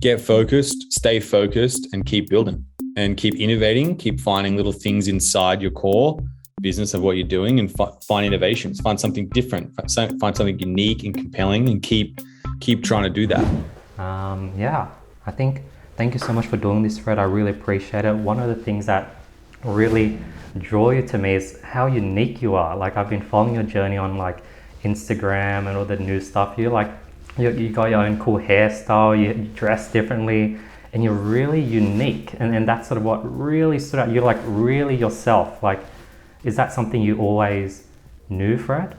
get focused, stay focused, and keep building and keep innovating, keep finding little things inside your core business of what you're doing and find innovations, find something different, find something unique and compelling, and keep trying to do that. Yeah, I think, thank you so much for doing this, Fred. I really appreciate it. One of the things that really draw you to me is how unique you are. Like, I've been following your journey on like Instagram and all the new stuff. You got your own cool hairstyle, you dress differently, and you're really unique. And that's sort of what really stood out. You're like really yourself. Like, is that something you always knew, Fred?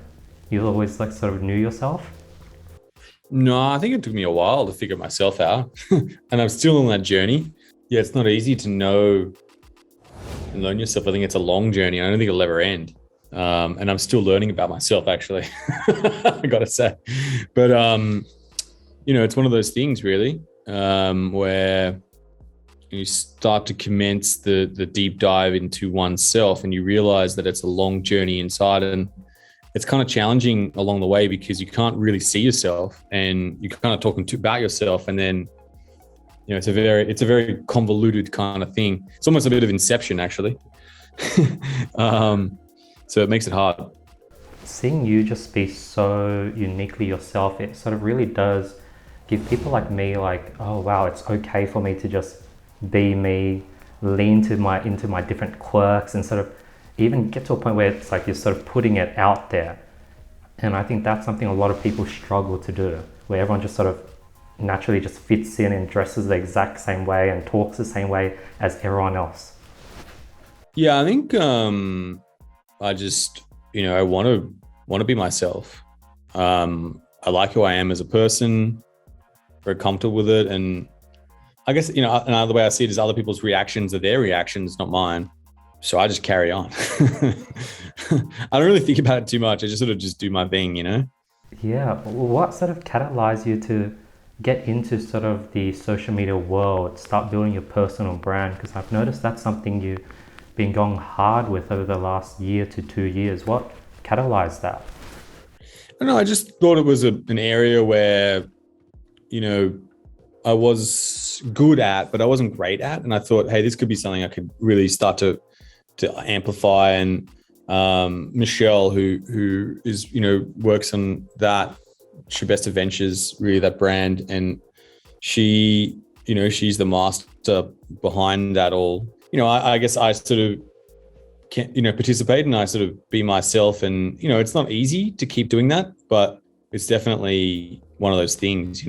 You always like sort of knew yourself? No, I think it took me a while to figure myself out. And I'm still on that journey. Yeah, it's not easy to know and learn yourself. I think it's a long journey. I don't think it'll ever end. And I'm still learning about myself, actually. I gotta say. But it's one of those things really, where you start to commence the deep dive into oneself, and you realize that it's a long journey inside, and it's kind of challenging along the way because you can't really see yourself, and you're kind of talking about yourself, and then it's a very convoluted kind of thing. It's almost a bit of Inception, actually. So it makes it hard. Seeing you just be so uniquely yourself, it sort of really does give people like me like, oh wow, it's okay for me to just be me, lean into my different quirks, and sort of even get to a point where it's like you're sort of putting it out there. And I think that's something a lot of people struggle to do, where everyone just sort of naturally just fits in and dresses the exact same way and talks the same way as everyone else. Yeah, I think I just, I want to be myself. I like who I am as a person, very comfortable with it. And I guess, another way I see it is other people's reactions are their reactions, not mine. So I just carry on. I don't really think about it too much. I just sort of just do my thing, Yeah. What sort of catalyzed you to get into sort of the social media world, start building your personal brand? Because I've noticed that's something you've been going hard with over the last year to 2 years. What catalyzed that? I don't know. I just thought it was an area where, I was good at, but I wasn't great at. And I thought, hey, this could be something I could really start to amplify. And Michelle, who is, works on that, Schebesta Ventures, really that brand. And she, she's the master behind that all. I guess I sort of can, participate, and I sort of be myself. And, it's not easy to keep doing that, but it's definitely one of those things,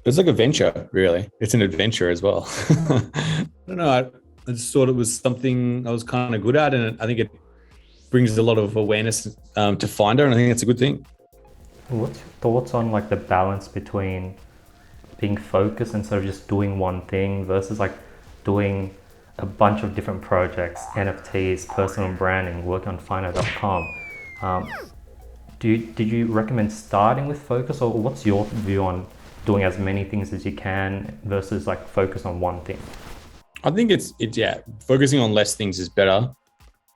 It's like a venture, really. It's an adventure as well. I don't know. I just thought it was something I was kind of good at, and I think it brings a lot of awareness to Finder, and I think it's a good thing. What's your thoughts on like the balance between being focused and sort of just doing one thing versus like doing a bunch of different projects, NFTs, personal branding, working on Finder.com? Did you recommend starting with focus, or what's your view on doing as many things as you can versus like focus on one thing? I think it's focusing on less things is better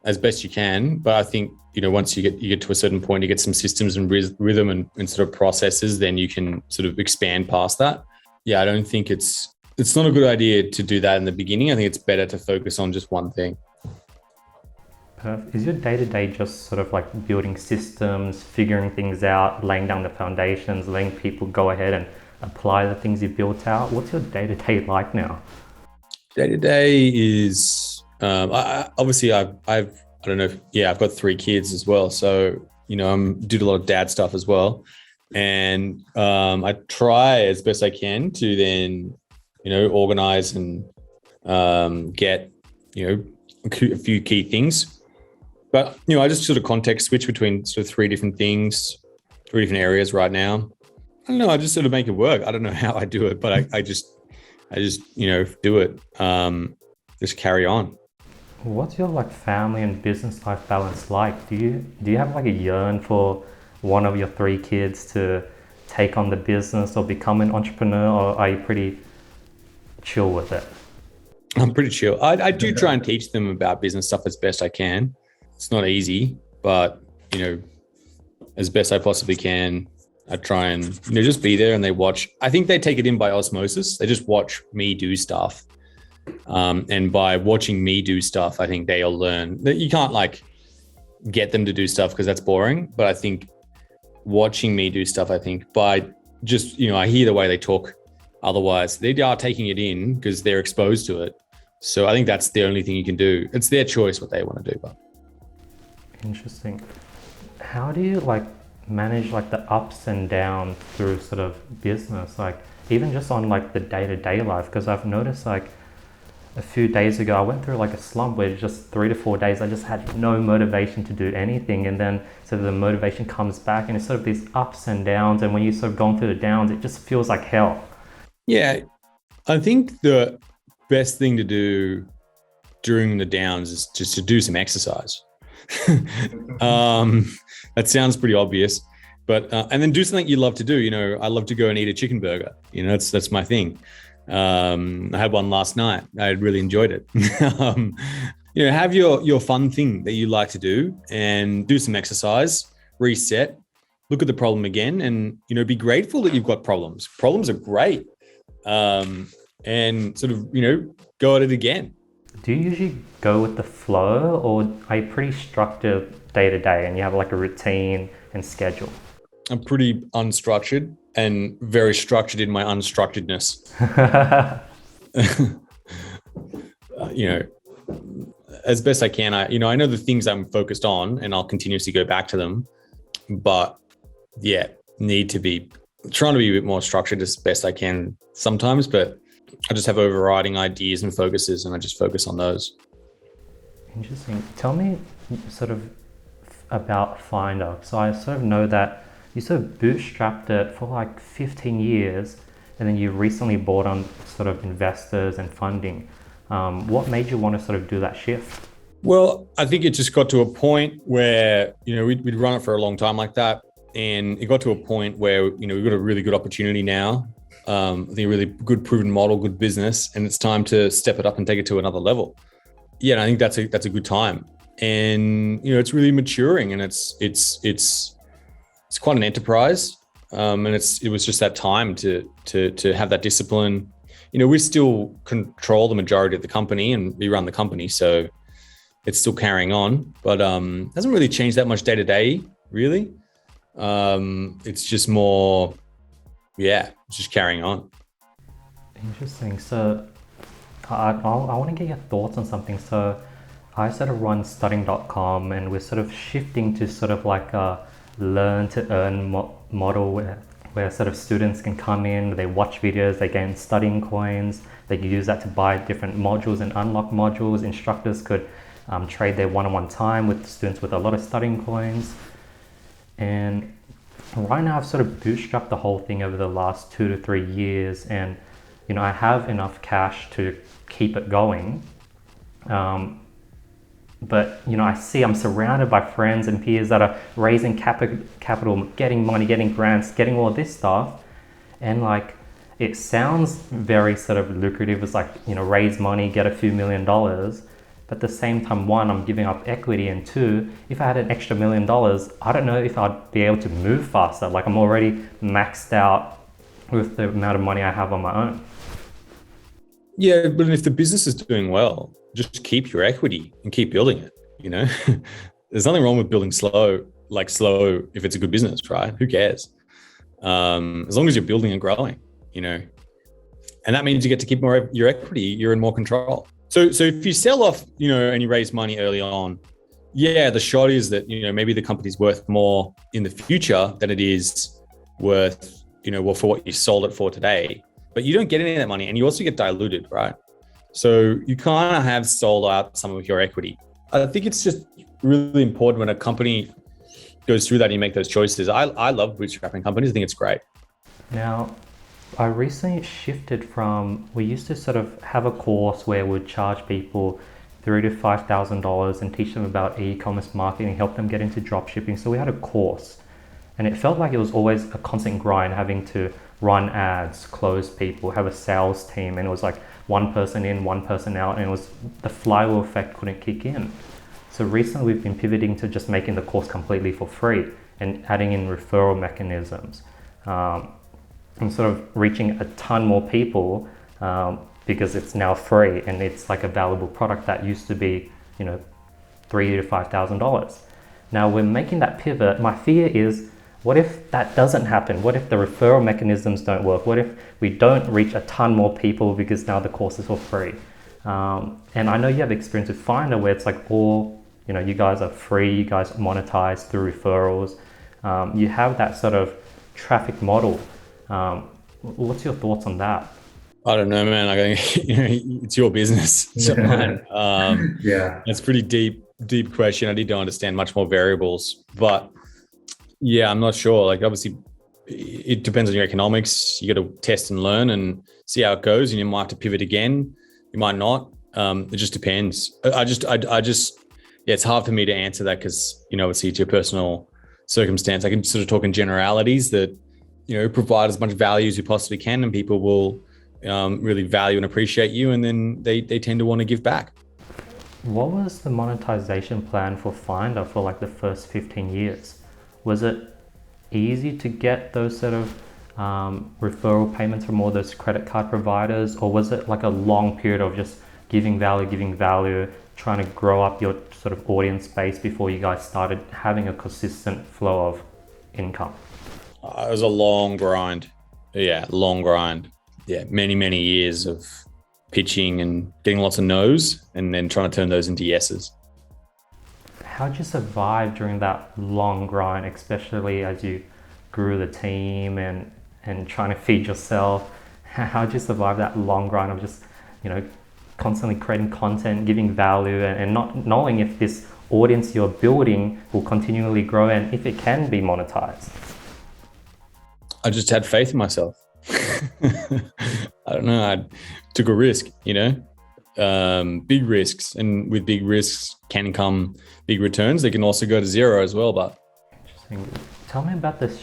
as best you can. But I think, once you get to a certain point, you get some systems and rhythm and sort of processes, then you can sort of expand past that. Yeah, I don't think it's not a good idea to do that in the beginning. I think it's better to focus on just one thing. Is your day-to-day just sort of like building systems, figuring things out, laying down the foundations, letting people go ahead and apply the things you've built out? What's your day-to-day like now? Day-to-day is obviously I've got 3 kids as well, so I'm do a lot of dad stuff as well, and I try as best I can to then organize and get a few key things. But I just sort of context switch between sort of 3 different things, 3 different areas right now. I don't know. I just sort of make it work. I don't know how I do it, but I just do it. Just carry on. What's your like family and business life balance like? Do you have like a yearn for one of your 3 kids to take on the business or become an entrepreneur, or are you pretty chill with it? I'm pretty chill. I do try and teach them about business stuff as best I can. It's not easy, but as best I possibly can, I try and, just be there and they watch. I think they take it in by osmosis. They just watch me do stuff. And by watching me do stuff, I think they'll learn that you can't like get them to do stuff because that's boring. But I think watching me do stuff, I think by just, I hear the way they talk. Otherwise, they are taking it in because they're exposed to it. So I think that's the only thing you can do. It's their choice what they want to do. But Interesting. How do you like manage like the ups and downs through sort of business, like even just on like the day-to-day life? Because I've noticed like a few days ago I went through like a slump where just 3 to 4 days I just had no motivation to do anything, and then so the motivation comes back and it's sort of these ups and downs, and when you sort of gone through the downs it just feels like hell. Yeah, I think the best thing to do during the downs is just to do some exercise. That sounds pretty obvious, but and then do something you love to do. I love to go and eat a chicken burger. That's my thing. I had one last night. I really enjoyed it. Have your fun thing that you like to do and do some exercise, reset, look at the problem again, and be grateful that you've got problems. Problems are great. And sort of go at it again. Do you usually go with the flow, or are you pretty structured day to day and you have like a routine and schedule? I'm pretty unstructured and very structured in my unstructuredness. As best I can. I know the things I'm focused on and I'll continuously go back to them. But yeah, need to be trying to be a bit more structured as best I can sometimes, but I just have overriding ideas and focuses and I just focus on those. Interesting. Tell me sort of about Finder. So I sort of know that you sort of bootstrapped it for like 15 years and then you recently brought on sort of investors and funding. What made you want to sort of do that shift? Well, I think it just got to a point where, we'd run it for a long time like that. And it got to a point where, we've got a really good opportunity now. I think a really good proven model, good business, and it's time to step it up and take it to another level. Yeah, and I think that's a good time. And, it's really maturing and it's quite an enterprise. And it was just that time to have that discipline. We still control the majority of the company and we run the company. So it's still carrying on, but hasn't really changed that much day to day, really. It's just more, just carrying on. Interesting. So I want to get your thoughts on something. So I sort of run studying.com and we're sort of shifting to sort of like a learn to earn model where sort of students can come in, they watch videos, they gain studying coins, they can use that to buy different modules and unlock modules. Instructors could trade their one-on-one time with students with a lot of studying coins. And right now I've sort of bootstrapped the whole thing over the last 2 to 3 years, and I have enough cash to keep it going. But I'm surrounded by friends and peers that are raising capital, getting money, getting grants, getting all of this stuff, and like it sounds very sort of lucrative. It's like raise money, get a few $1 million. But at the same time, one, I'm giving up equity, and two, if I had an extra $1 million, I don't know if I'd be able to move faster. Like I'm already maxed out with the amount of money I have on my own. Yeah, but if the business is doing well, just keep your equity and keep building it. There's nothing wrong with building slow if it's a good business, right? Who cares? As long as you're building and growing, and that means you get to keep more your equity. You're in more control. So if you sell off, and you raise money early on, the shot is that, maybe the company's worth more in the future than it is worth, for what you sold it for today. But you don't get any of that money and you also get diluted, right? So you kind of have sold out some of your equity. I think it's just really important when a company goes through that and you make those choices. I love bootstrapping companies. I think it's great. Now, I recently shifted from, we used to sort of have a course where we'd charge people $3,000 to $5,000 and teach them about e-commerce marketing, help them get into drop shipping. So we had a course and it felt like it was always a constant grind, having to run ads, close people, have a sales team. And it was like one person in, one person out, and the flywheel effect couldn't kick in. So recently we've been pivoting to just making the course completely for free and adding in referral mechanisms. I'm sort of reaching a ton more people because it's now free and it's like a valuable product that used to be, you know, $3,000 to $5,000. Now we're making that pivot. My fear is, what if that doesn't happen? What if the referral mechanisms don't work? What if we don't reach a ton more people because now the course is for free? And I know you have experience with Finder where it's like all, you know, you guys are free, you guys monetize through referrals. You have that sort of traffic model. What's your thoughts on that? I don't know, man. Like, it's your business. It's not mine. Yeah. It's pretty deep question. I need to understand much more variables, but yeah, I'm not sure. Like, obviously it depends on your economics. You got to test and learn and see how it goes. And you might have to pivot again. You might not. It just depends. I just, yeah, it's hard for me to answer that because, you know, it's your personal circumstance. I can sort of talk in generalities that, you know, provide as much value as you possibly can, and people will really value and appreciate you, and then they tend to want to give back. What was the monetization plan for Finder for like the first 15 years? Was it easy to get those sort of referral payments from all those credit card providers, or was it like a long period of just giving value, trying to grow up your sort of audience base before you guys started having a consistent flow of income? It was a long grind. Yeah, long grind. Yeah, many years of pitching and getting lots of no's and then trying to turn those into yeses. How'd you survive during that long grind, especially as you grew the team and trying to feed yourself? How'd you survive that long grind of just, you know, constantly creating content, giving value, and not knowing if this audience you're building will continually grow and if it can be monetized? I just had faith in myself. I don't know. I took a risk, you know, big risks, and with big risks can come big returns. They can also go to zero as well. But interesting. Tell me about this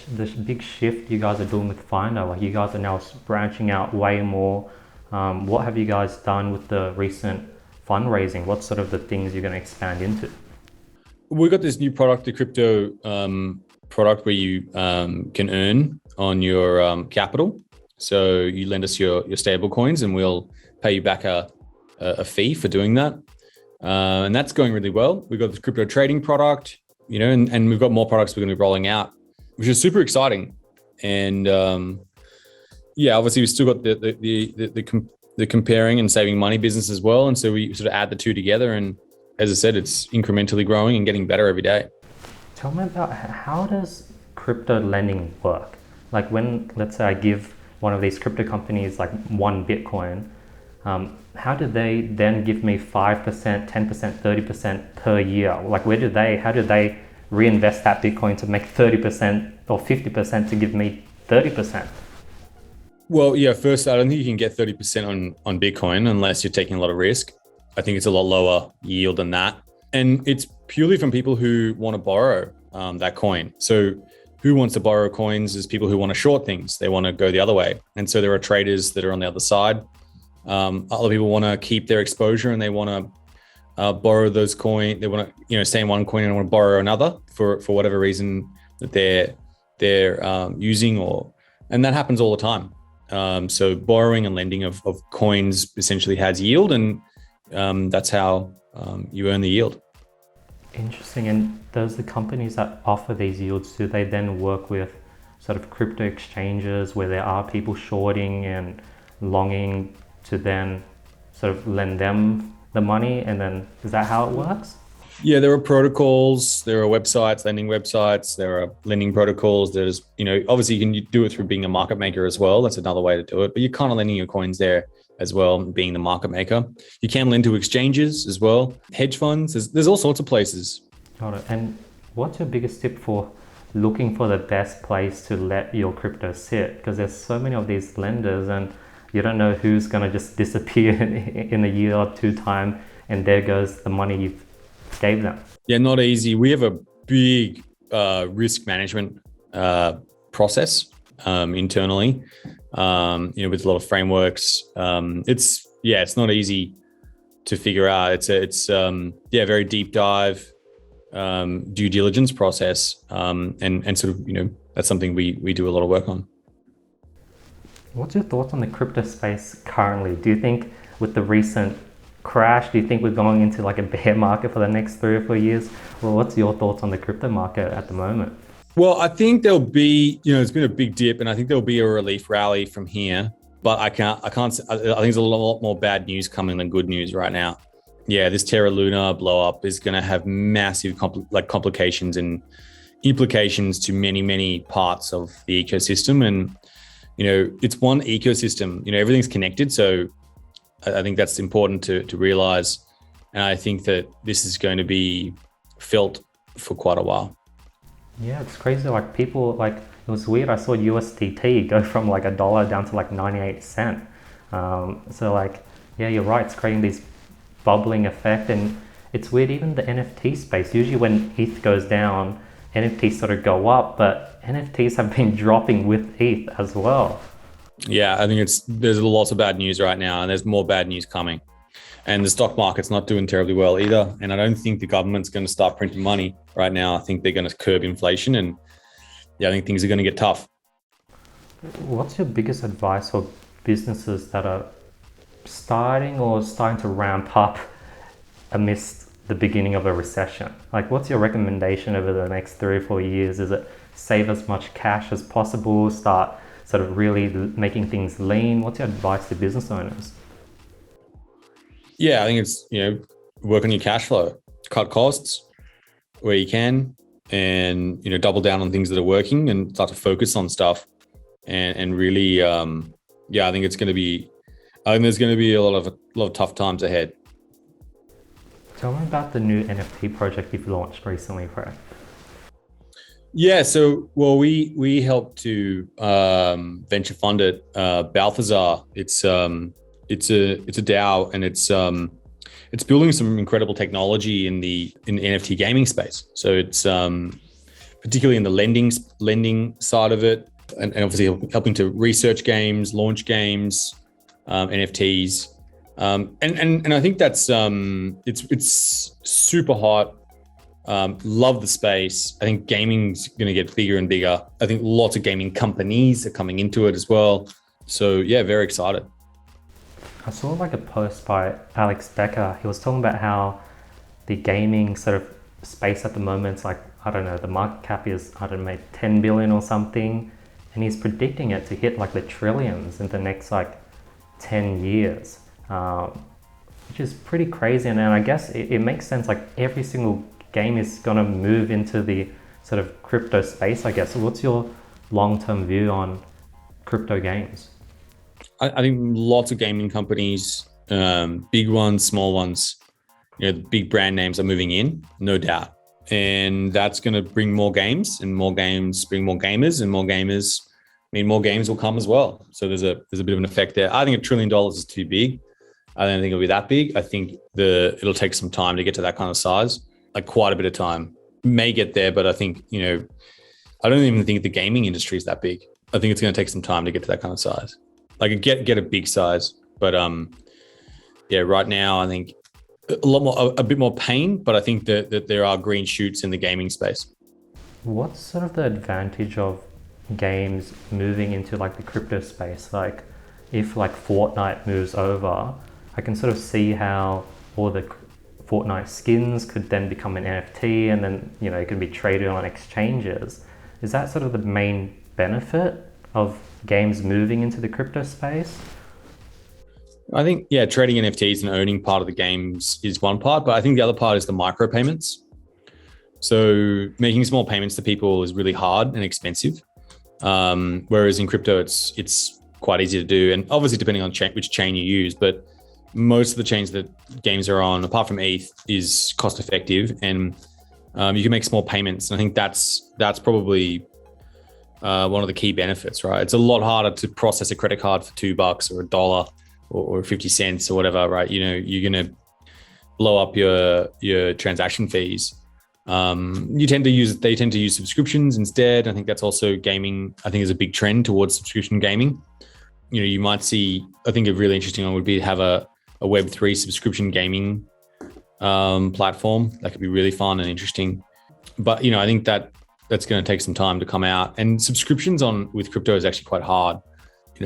big shift you guys are doing with Finder. Like, you guys are now branching out way more. What have you guys done with the recent fundraising? What sort of the things you're going to expand into? We got this new product, the crypto product, where you can earn on your capital. So you lend us your stable coins and we'll pay you back a fee for doing that. And that's going really well. We've got the crypto trading product, you know, and we've got more products we're going to be rolling out, which is super exciting. And yeah, obviously we've still got the comparing and saving money business as well. And so we sort of add the two together. And as I said, it's incrementally growing and getting better every day. Tell me about, how does crypto lending work? Like, when, let's say I give one of these crypto companies like 1 Bitcoin, how do they then give me 5%, 10%, 30% per year? Like, how do they reinvest that Bitcoin to make 30% or 50% to give me 30%? Well, yeah, first, I don't think you can get 30% on Bitcoin unless you're taking a lot of risk. I think it's a lot lower yield than that. And it's purely from people who want to borrow that coin. So who wants to borrow coins is people who want to short things. They want to go the other way. And so there are traders that are on the other side. Other people want to keep their exposure and they want to borrow those coins. They want to, you know, stay in one coin and want to borrow another for whatever reason that they're using, and that happens all the time. So borrowing and lending of coins essentially has yield, and that's how you earn the yield. Interesting. And those the companies that offer these yields, do they then work with sort of crypto exchanges where there are people shorting and longing to then sort of lend them the money? And then is that how it works? Yeah, there are protocols, there are websites, lending websites, there are lending protocols. There's, you know, obviously you can do it through being a market maker as well. That's another way to do it, but you're kind of lending your coins there as well, being the market maker. You can lend to exchanges as well, hedge funds. There's all sorts of places. Got it. And what's your biggest tip for looking for the best place to let your crypto sit? Because there's so many of these lenders and you don't know who's going to just disappear in a year or two time, and there goes the money you've gave them. Yeah, not easy. We have a big risk management process internally, you know, with a lot of frameworks. It's not easy to figure out. It's very deep dive due diligence process, and sort of, you know, that's something we do a lot of work on. What's your thoughts on the crypto space currently? Do you think with the recent crash, do you think we're going into like a bear market for the next 3 or 4 years? Well, what's your thoughts on the crypto market at the moment? Well, I think there'll be, it's been a big dip, and I think there'll be a relief rally from here. But I think there's a lot more bad news coming than good news right now. Yeah, this Terra Luna blow up is going to have massive complications and implications to many, many parts of the ecosystem. And, it's one ecosystem, everything's connected. So I think that's important to realize. And I think that this is going to be felt for quite a while. Yeah, it's crazy. Like people, like it was weird. I saw USDT go from like $1 down to like 98 cents. So like, yeah, you're right. It's creating this bubbling effect, and it's weird. Even the NFT space. Usually when ETH goes down, NFTs sort of go up, but NFTs have been dropping with ETH as well. Yeah, I think there's lots of bad news right now, and there's more bad news coming. And the stock market's not doing terribly well either. And I don't think the government's going to start printing money right now. I think they're going to curb inflation, and I think things are going to get tough. What's your biggest advice for businesses that are starting to ramp up amidst the beginning of a recession? Like, what's your recommendation over the next 3 or 4 years? Is it save as much cash as possible, start sort of really making things lean? What's your advice to business owners? Yeah, I think it's, work on your cash flow, cut costs where you can, and, double down on things that are working and start to focus on stuff. And really, I think there's going to be a lot of tough times ahead. Tell me about the new NFT project you've launched recently, Fred. Yeah, so we helped to venture fund it. Balthazar, it's a DAO, and it's building some incredible technology in the NFT gaming space. So it's particularly in the lending side of it, and obviously helping to research games, launch games, NFTs, and I think that's it's super hot. Love the space. I think gaming's going to get bigger and bigger. I think lots of gaming companies are coming into it as well. So yeah, very excited. I saw like a post by Alex Becker. He was talking about how the gaming sort of space at the moment is like, I don't know, the market cap is, 10 billion or something. And he's predicting it to hit like the trillions in the next like 10 years, which is pretty crazy. And I guess it makes sense. Like every single game is going to move into the sort of crypto space, I guess. So what's your long-term view on crypto games? I think lots of gaming companies, big ones, small ones, the big brand names are moving in, no doubt. And that's going to bring more games, and more games bring more gamers, and more gamers mean more games will come as well. So there's a bit of an effect there. I think $1 trillion is too big. I don't think it'll be that big. I think it'll take some time to get to that kind of size, like quite a bit of time. May get there, but I think, I don't even think the gaming industry is that big. I think it's going to take some time to get to that kind of size. Like get a big size, but right now I think a bit more pain, but I think that there are green shoots in the gaming space. What's sort of the advantage of games moving into like the crypto space? Like if like Fortnite moves over, I can sort of see how all the Fortnite skins could then become an NFT, and then it can be traded on exchanges. Is that sort of the main benefit of games moving into the crypto space? I think, trading NFTs and owning part of the games is one part, but I think the other part is the micropayments. So making small payments to people is really hard and expensive. Whereas in crypto, it's quite easy to do. And obviously depending on which chain you use, but most of the chains that games are on, apart from ETH, is cost effective, and you can make small payments. And I think that's probably one of the key benefits, right? It's a lot harder to process a credit card for $2 or $1 or 50 cents or whatever, right? You're going to blow up your transaction fees. They tend to use subscriptions instead. I think that's also gaming. I think is a big trend towards subscription gaming. You might see, I think a really interesting one would be to have a Web3 subscription gaming platform. That could be really fun and interesting. But, I think that that's going to take some time to come out. And subscriptions with crypto is actually quite hard.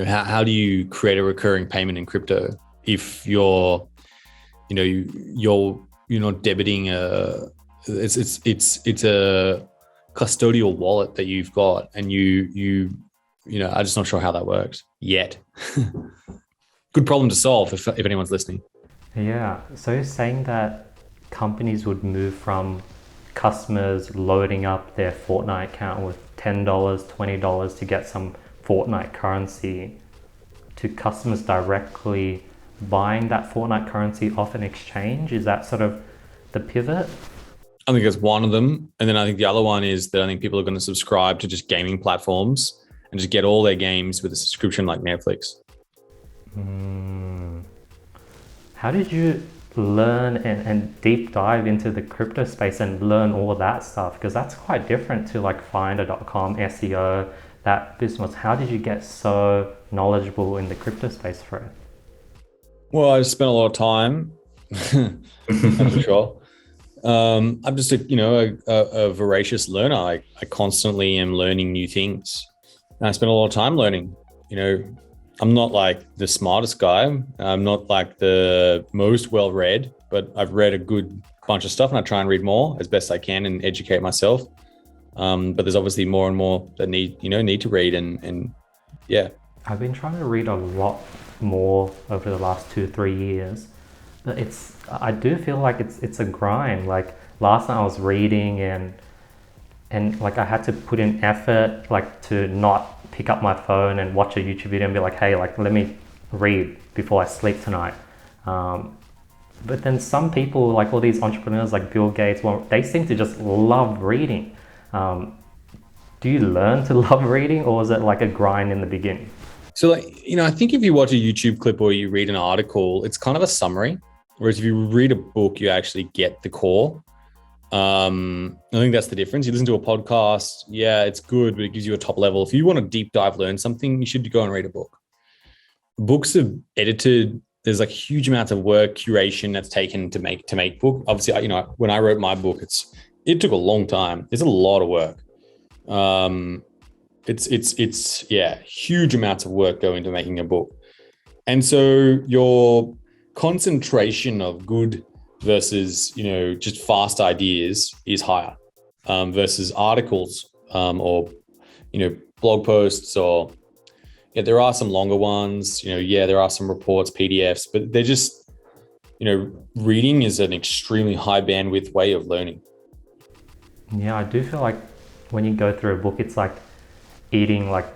How do you create a recurring payment in crypto if you're not debiting it's a custodial wallet that you've got, and I'm just not sure how that works yet. Good problem to solve if anyone's listening. Yeah. So you're saying that companies would move from customers loading up their Fortnite account with $10, $20 to get some Fortnite currency, to customers directly buying that Fortnite currency off an exchange? Is that sort of the pivot? I think that's one of them. And then I think the other one is that I think people are going to subscribe to just gaming platforms and just get all their games with a subscription like Netflix. How did you learn and deep dive into the crypto space and learn all of that stuff? Because that's quite different to like Finder.com, SEO, that business. How did you get so knowledgeable in the crypto space for it? Well, I spent a lot of time, that's for sure. I'm just a voracious learner. I constantly am learning new things. And I spend a lot of time learning. I'm not like the smartest guy. I'm not like the most well-read, but I've read a good bunch of stuff, and I try and read more as best I can and educate myself. But there's obviously more and more that need to read, and yeah. I've been trying to read a lot more over the last 2-3 years, but I do feel like it's a grind. Like last night I was reading and like I had to put in effort, like to not pick up my phone and watch a YouTube video and be like, hey, like let me read before I sleep tonight. But then some people, like all these entrepreneurs like Bill Gates, well, they seem to just love reading. Do you learn to love reading, or is it like a grind in the beginning? So I think if you watch a YouTube clip or you read an article, it's kind of a summary. Whereas if you read a book, you actually get the core. I think that's the difference. You listen to a podcast, yeah, it's good, but it gives you a top level. If you want to deep dive, learn something, you should go and read a book. Books are edited. There's like huge amounts of work, curation that's taken to make book. Obviously, when I wrote my book, it took a long time. There's a lot of work. It's huge amounts of work go into making a book. And so your concentration of good versus, just fast ideas is higher, versus articles, or, blog posts, or there are some longer ones, there are some reports, PDFs, but they're just, reading is an extremely high bandwidth way of learning. Yeah, I do feel like when you go through a book, it's like eating like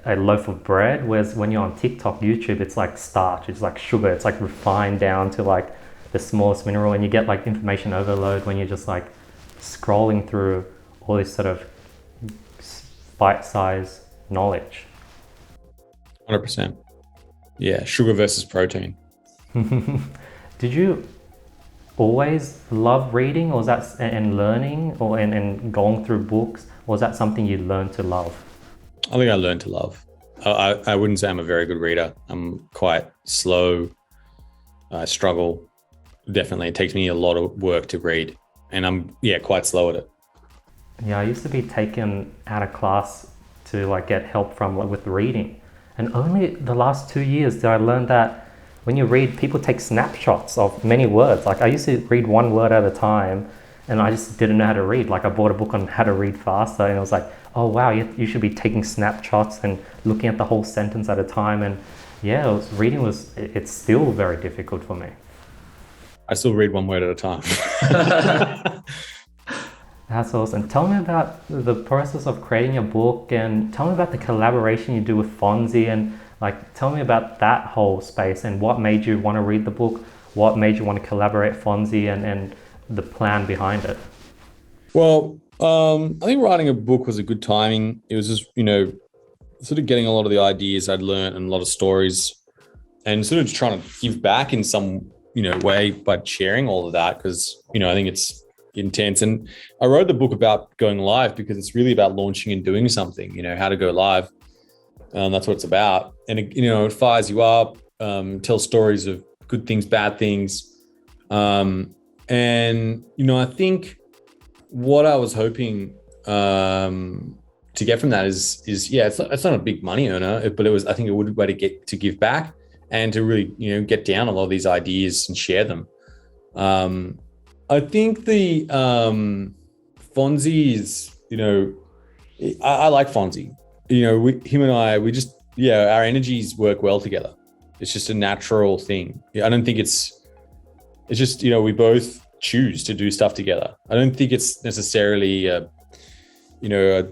a loaf of bread, whereas when you're on TikTok, YouTube, it's like starch, it's like sugar, it's like refined down to like the smallest mineral, and you get like information overload when you're just like scrolling through all this sort of bite-sized knowledge. 100%. Yeah, sugar versus protein. Did you always love reading, or was that and learning, or and going through books, or was that something you learned to love? I think I learned to love. I wouldn't say I'm a very good reader. I'm quite slow. I struggle. Definitely, it takes me a lot of work to read, and I'm quite slow at it. Yeah, I used to be taken out of class to like get help from with reading, and only the last 2 years did I learn that when you read, people take snapshots of many words. Like I used to read one word at a time, and I just didn't know how to read. Like I bought a book on how to read faster, and it was like, oh wow, you should be taking snapshots and looking at the whole sentence at a time. And yeah, it's still very difficult for me. I still read one word at a time. That's awesome. Tell me about the process of creating a book, and tell me about the collaboration you do with Fonzie, and like tell me about that whole space and what made you want to read the book, what made you want to collaborate Fonzie, and the plan behind it. Well, I think writing a book was a good timing. It was just, sort of getting a lot of the ideas I'd learned and a lot of stories, and sort of just trying to give back in some way by sharing all of that, because I think it's intense. And I wrote the book about going live because it's really about launching and doing something, how to go live. That's what it's about. And it fires you up, tells stories of good things, bad things. And I think what I was hoping to get from that is yeah, it's not a big money earner, but I think it would be a way to give back and to really, get down a lot of these ideas and share them. I think the Fonzie is, I like Fonzie. Him and I, we just, yeah, our energies work well together. It's just a natural thing. Yeah, I don't think it's just, we both choose to do stuff together. I don't think it's necessarily a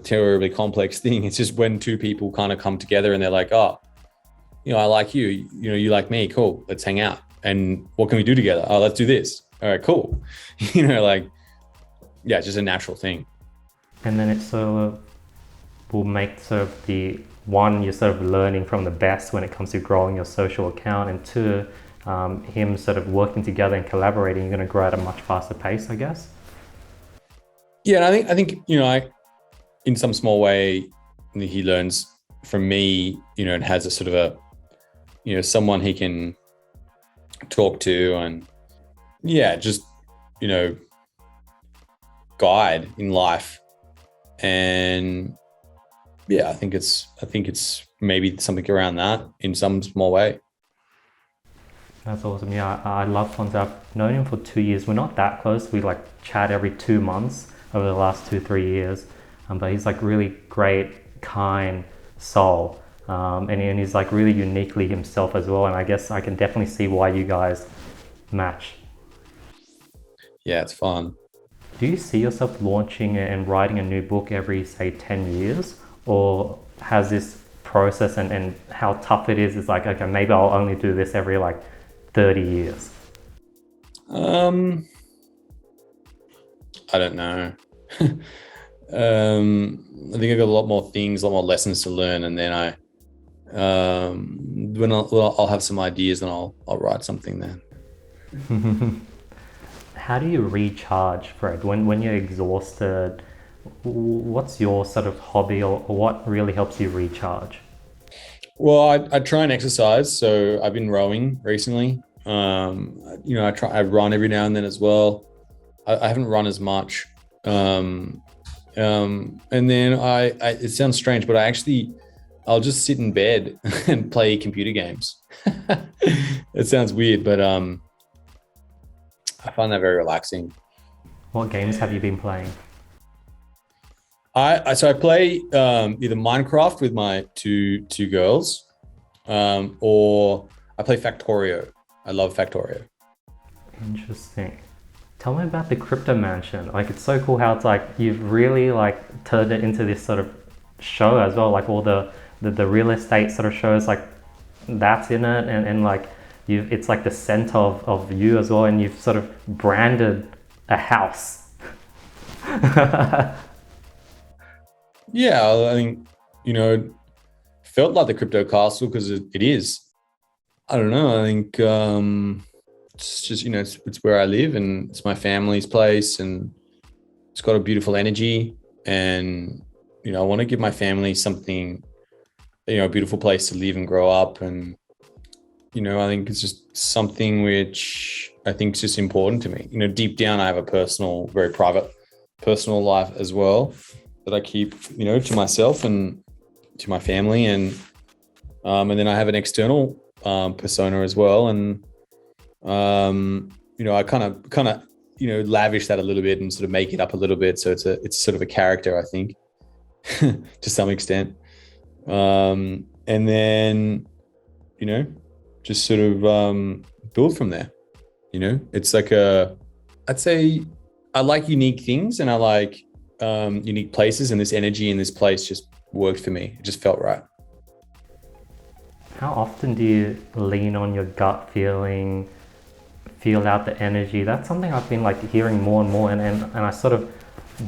terribly complex thing. It's just when two people kind of come together and they're like, oh, I like you, you like me. Cool. Let's hang out. And what can we do together? Oh, let's do this. All right, cool. Yeah, it's just a natural thing. And then it sort of will make sort of the one, you're sort of learning from the best when it comes to growing your social account, and two, him sort of working together and collaborating, you're going to grow at a much faster pace, I guess. Yeah, and I think in some small way, he learns from me, and has a sort of a, someone he can talk to and, yeah, just, guide in life. And yeah, I think it's maybe something around that in some small way. That's awesome. Yeah, I love Fonzie. I've known him for 2 years. We're not that close. We like chat every 2 months over the last 2-3 years. But he's like really great, kind soul. And he's like really uniquely himself as well. And I guess I can definitely see why you guys match. Yeah, it's fun. Do you see yourself launching and writing a new book every, say, 10 years? Or has this process and how tough it is like, okay, maybe I'll only do this every like 30 years? I don't know. I think I've got a lot more things, a lot more lessons to learn. And then when I'll have some ideas and I'll write something then. How do you recharge, Fred? When you're exhausted, what's your sort of hobby or what really helps you recharge? Well, I try and exercise. So I've been rowing recently. I run every now and then as well. I haven't run as much. And then it sounds strange, but I'll just sit in bed and play computer games. It sounds weird, but I find that very relaxing. What games have you been playing? I play either Minecraft with my two girls, or I play Factorio. I love Factorio. Interesting. Tell me about the crypto mansion. Like, it's so cool how it's like you've really like turned it into this sort of show as well. Like all the real estate sort of shows, like that's in it, and like it's like the center of you as well, and you've sort of branded a house. Yeah, I think, felt like the crypto castle because it is. I don't know. I think it's just, it's where I live and it's my family's place and it's got a beautiful energy. And, I want to give my family something, a beautiful place to live and grow up. And, I think it's just something which I think is just important to me. Deep down, I have a very private personal life as well that I keep, to myself and to my family. And then I have an external persona as well. And, I kind of, lavish that a little bit and sort of make it up a little bit. So it's sort of a character, I think, to some extent. And then, just sort of build from there. It's like I'd say I like unique things and I like unique places, and this energy in this place just worked for me. It just felt right. How often do you lean on your gut feeling, feel out the energy? That's something I've been like hearing more and more, and I sort of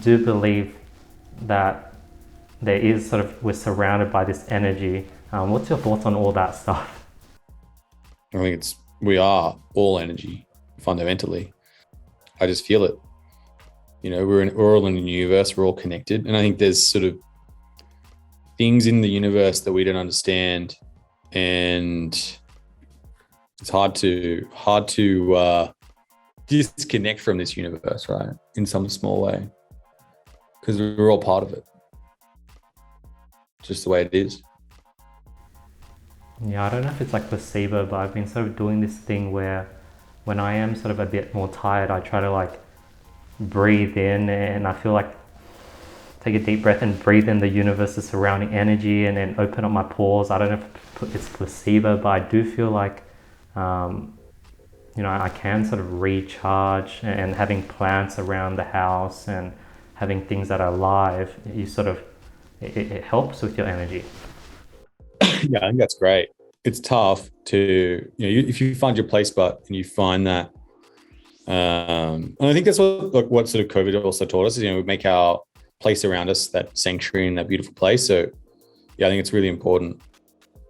do believe that there is we're surrounded by this energy. What's your thoughts on all that stuff? I think we are all energy fundamentally. I just feel it. We're all in the universe. We're all connected, and I think there's sort of things in the universe that we don't understand, and it's hard to disconnect from this universe, right? In some small way. because we're all part of it. Just the way it is. Yeah, I don't know if it's like placebo, but I've been sort of doing this thing where when I am sort of a bit more tired, I try to like breathe in, and I feel like take a deep breath and breathe in the universe's surrounding energy, and then open up my pores. I don't know if it's placebo, but I do feel like, I can sort of recharge, and having plants around the house and having things that are alive, you sort of, it helps with your energy. Yeah, I think that's great. It's tough to, if you find your play spot and you find that, and I think that's what sort of COVID also taught us is, we make our place around us that sanctuary and that beautiful place. So yeah, I think it's really important.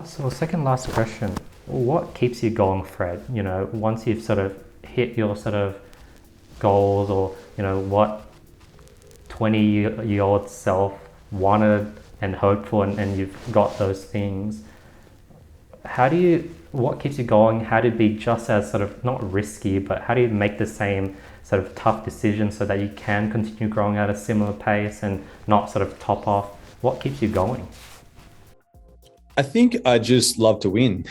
So second last question, what keeps you going, Fred? Once you've sort of hit your sort of goals, or, what 20-year-old self wanted and hoped for, and you've got those things, what keeps you going? How to be just as sort of not risky, but how do you make the same sort of tough decisions so that you can continue growing at a similar pace and not sort of top off? What keeps you going? I think I just love to win.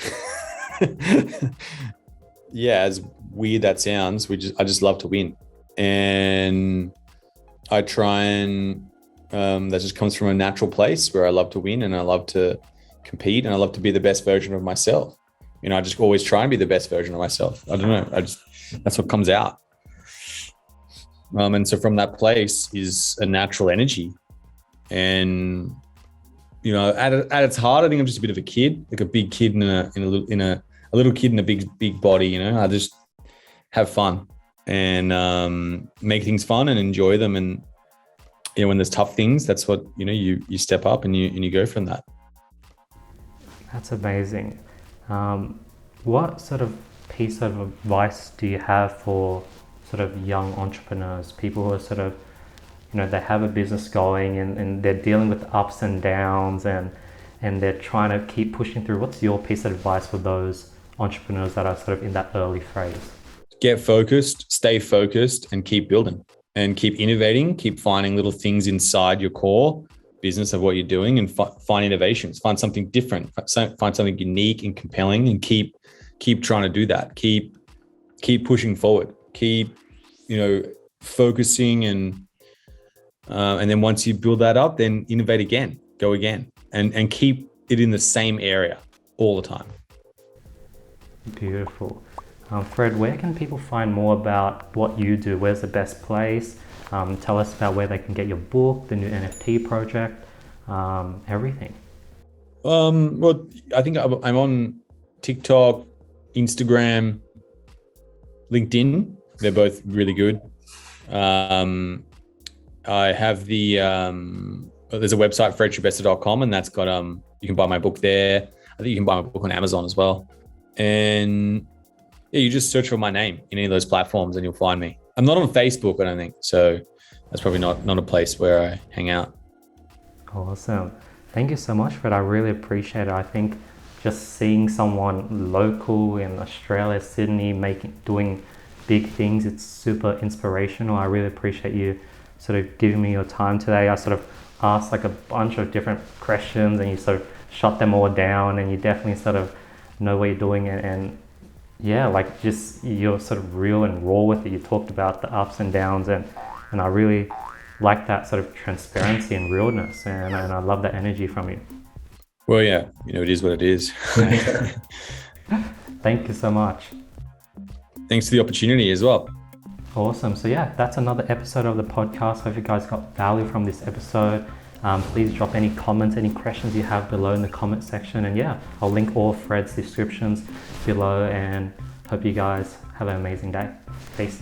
Yeah, as weird that sounds, I just love to win. And I try and that just comes from a natural place where I love to win and I love to compete and I love to be the best version of myself. I just always try and be the best version of myself. I don't know. That's what comes out. And so from that place is a natural energy. And, at its heart, I think I'm just a bit of a kid, like a big kid in a little kid in a big body. I just have fun and make things fun and enjoy them. And, when there's tough things, that's what, you step up and you go from that. That's amazing. What sort of piece of advice do you have for sort of young entrepreneurs, people who are sort of, they have a business going and they're dealing with ups and downs and they're trying to keep pushing through? What's your piece of advice for those entrepreneurs that are sort of in that early phase? Get focused, stay focused, and keep building and keep innovating, keep finding little things inside your core business of what you're doing and find innovations, find something different, find something unique and compelling, and keep trying to do that. Keep pushing forward, keep, focusing and then once you build that up, then innovate again, go again, and keep it in the same area all the time. Beautiful. Fred, where can people find more about what you do? Where's the best place? Tell us about where they can get your book, the new NFT project, everything. Well, I think I'm on TikTok, Instagram, LinkedIn. They're both really good. I have there's a website, Schebesta.com, and that's got, you can buy my book there. I think you can buy my book on Amazon as well. And yeah, you just search for my name in any of those platforms and you'll find me. I'm not on Facebook, I don't think. So that's probably not a place where I hang out. Awesome. Thank you so much, Fred. I really appreciate it. I think just seeing someone local in Australia, Sydney, doing big things, it's super inspirational. I really appreciate you sort of giving me your time today. I sort of asked like a bunch of different questions and you sort of shut them all down, and you definitely sort of know what you're doing, and yeah, like just you're sort of real and raw with it. You talked about the ups and downs, and I really like that sort of transparency and realness, and I love that energy from you. Well, yeah, it is what it is. Thank you so much. Thanks for the opportunity as well. Awesome. So yeah, that's another episode of the podcast. Hope you guys got value from this episode. Please drop any comments, any questions you have below in the comment section. And yeah, I'll link all Fred's descriptions below, and hope you guys have an amazing day. Peace.